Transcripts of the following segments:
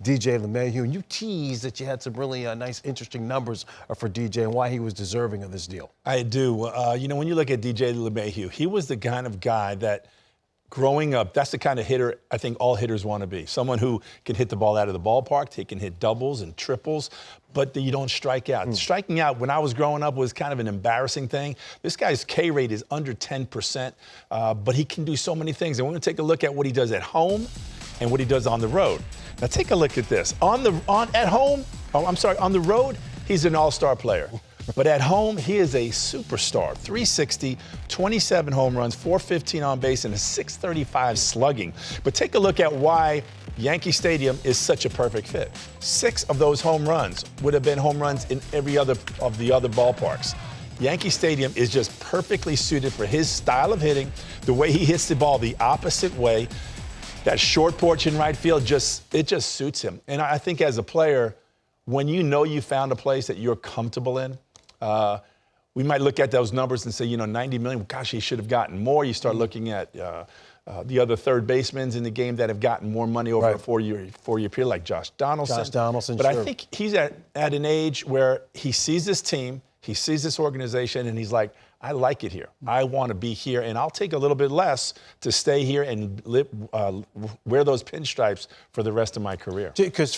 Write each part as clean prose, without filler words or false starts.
DJ LeMahieu, and you teased that you had some really nice, interesting numbers for DJ and why he was deserving of this deal. I do. You know, when you look at DJ LeMahieu, he was the kind of guy that, growing up, that's the kind of hitter I think all hitters want to be. Someone who can hit the ball out of the ballpark, he can hit doubles and triples, but you don't strike out. Striking out when I was growing up was kind of an embarrassing thing. This guy's K rate is under 10%, but he can do so many things. And we're going to take a look at what he does at home and what he does on the road. Now take a look at this. On the road, he's an all-star player. But at home, he is a superstar. 360, 27 home runs, 415 on base, and a 635 slugging. But take a look at why Yankee Stadium is such a perfect fit. 6 of those home runs would have been home runs in every other of the other ballparks. Yankee Stadium is just perfectly suited for his style of hitting, the way he hits the ball the opposite way. That short porch in right field, it just suits him. And I think as a player, when you know you found a place that you're comfortable in, we might look at those numbers and say, you know, 90 million, gosh, he should have gotten more. You start looking at the other third basemen in the game that have gotten more money over a four-year period, like Josh Donaldson. But I think he's at an age where he sees this team, he sees this organization, and he's like, I like it here. I want to be here, and I'll take a little bit less to stay here and wear those pinstripes for the rest of my career. Because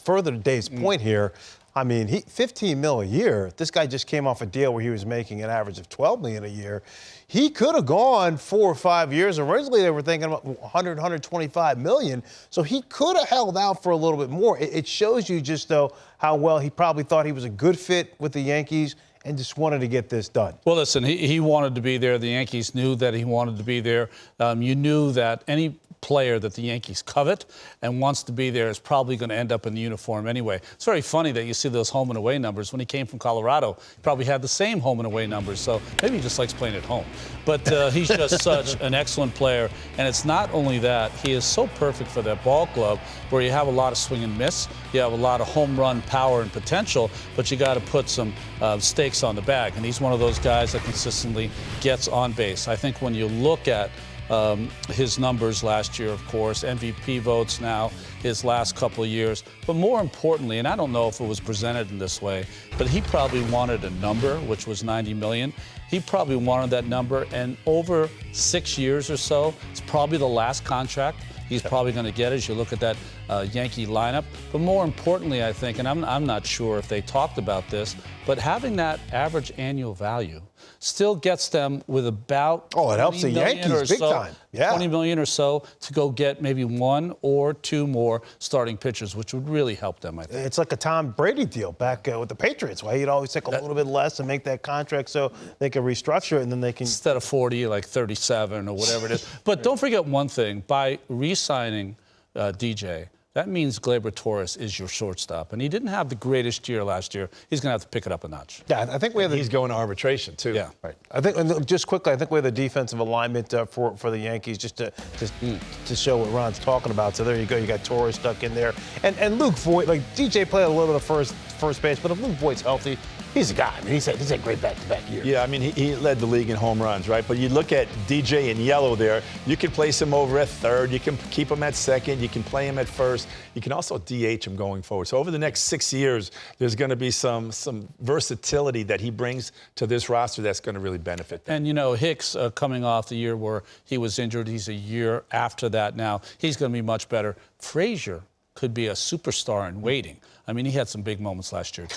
further to Dave's point here, I mean, $15 million a year. This guy just came off a deal where he was making an average of $12 million a year. He could have gone 4 or 5 years. Originally, they were thinking about $125 million. So he could have held out for a little bit more. It shows you just, though, how well he probably thought he was a good fit with the Yankees and just wanted to get this done. Well, listen, he wanted to be there. The Yankees knew that he wanted to be there. You knew that any player that the Yankees covet and wants to be there is probably going to end up in the uniform anyway. It's very funny that you see those home and away numbers. When he came from Colorado, he probably had the same home and away numbers, so maybe he just likes playing at home. But he's just such an excellent player, and it's not only that, he is so perfect for that ball club where you have a lot of swing and miss, you have a lot of home run power and potential, but you got to put some stakes on the bag, and he's one of those guys that consistently gets on base. I think when you look at his numbers last year, of course, MVP votes now, his last couple of years. But more importantly, and I don't know if it was presented in this way, but he probably wanted a number, which was $90 million. He probably wanted that number, and over 6 years or so, it's probably the last contract he's probably going to get as you look at that Yankee lineup. But more importantly, I think, and I'm not sure if they talked about this, but having that average annual value still gets them with about it helps the Yankees big time. Yeah. 20 million or so to go get maybe 1 or 2 more starting pitchers, which would really help them, I think. It's like a Tom Brady deal back with the Patriots, why he'd always take a little bit less and make that contract so they can restructure it and then they can... Instead of 40, like 37 or whatever it is. But don't forget one thing. By re-signing DJ, that means Gleyber Torres is your shortstop. And he didn't have the greatest year last year. He's going to have to pick it up a notch. Yeah, I think we have he's going to arbitration, too. Yeah. Right. I think, just quickly, I think we have the defensive alignment for the Yankees just to show what Ron's talking about. So there you go. You got Torres stuck in there. And Luke Voit, like DJ played a little bit of first base, but if Luke Voit's healthy, he's a guy. I mean, he's had a great back-to-back year. Yeah, I mean, he led the league in home runs, right? But you look at DJ in yellow there, you can place him over at third, you can keep him at second, you can play him at first, you can also DH him going forward. So over the next 6 years, there's going to be some versatility that he brings to this roster that's going to really benefit them. And, you know, Hicks coming off the year where he was injured, he's a year after that now. He's going to be much better. Frazier could be a superstar in waiting. I mean, he had some big moments last year, too.